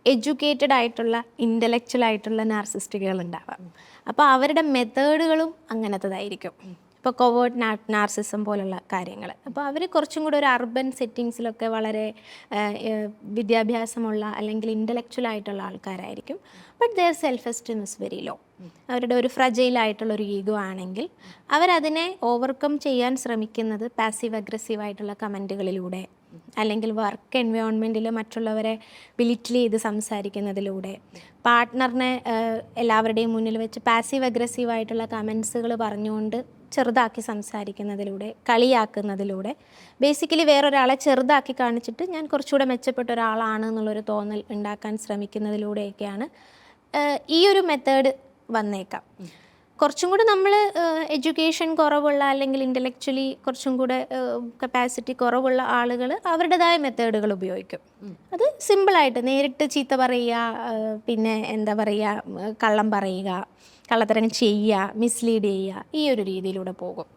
Educated ആയിട്ടുള്ള intellectual ആയിട്ടുള്ള നാർസിസ്റ്റുകൾ ഉണ്ടാവാം. അപ്പോൾ അവരുടെ മെത്തേഡുകളും അങ്ങനത്തതായിരിക്കും. ഇപ്പോൾ കൊവേർട്ട് നാർസിസം പോലുള്ള കാര്യങ്ങൾ. അപ്പോൾ അവർ കുറച്ചും കൂടെ ഒരു അർബൻ സെറ്റിങ്സിലൊക്കെ വളരെ വിദ്യാഭ്യാസമുള്ള അല്ലെങ്കിൽ ഇൻ്റലക്ച്വൽ ആയിട്ടുള്ള ആൾക്കാരായിരിക്കും. But their self esteem is very low. അവരുടെ ഒരു ഫ്രജൈലായിട്ടുള്ളൊരു ഈഗോ ആണെങ്കിൽ അവരതിനെ ഓവർകം ചെയ്യാൻ ശ്രമിക്കുന്നത് പാസീവ് അഗ്രസീവായിട്ടുള്ള കമൻറ്റുകളിലൂടെ, അല്ലെങ്കിൽ വർക്ക് എൻവയോൺമെൻറ്റിൽ മറ്റുള്ളവരെ ബിലിറ്റിൽ ചെയ്ത് സംസാരിക്കുന്നതിലൂടെ, പാർട്ട്ണറിനെ എല്ലാവരുടെയും മുന്നിൽ വെച്ച് പാസീവ് അഗ്രസീവായിട്ടുള്ള കമൻസുകൾ പറഞ്ഞുകൊണ്ട് ചെറുതാക്കി സംസാരിക്കുന്നതിലൂടെ, കളിയാക്കുന്നതിലൂടെ, ബേസിക്കലി വേറൊരാളെ ചെറുതാക്കി കാണിച്ചിട്ട് ഞാൻ കുറച്ചുകൂടെ മെച്ചപ്പെട്ട ഒരാളാണ് എന്നുള്ളൊരു തോന്നൽ ഉണ്ടാക്കാൻ ശ്രമിക്കുന്നതിലൂടെയൊക്കെയാണ് ഈ ഒരു മെത്തേഡ് വന്നേക്കാം. കുറച്ചും കൂടെ നമ്മൾ എഡ്യൂക്കേഷൻ കുറവുള്ള അല്ലെങ്കിൽ ഇൻ്റലക്ച്വലി കുറച്ചും കൂടെ കപ്പാസിറ്റി കുറവുള്ള ആളുകൾ അവരുടേതായ മെത്തേഡുകൾ ഉപയോഗിക്കും. അത് സിമ്പിളായിട്ട് നേരിട്ട് ചീത്ത പറയുക, പിന്നെ എന്താ പറയുക, കള്ളം പറയുക, കള്ളത്തരം ചെയ്യുക, മിസ്ലീഡ് ചെയ്യുക, ഈ ഒരു രീതിയിലൂടെ പോകും.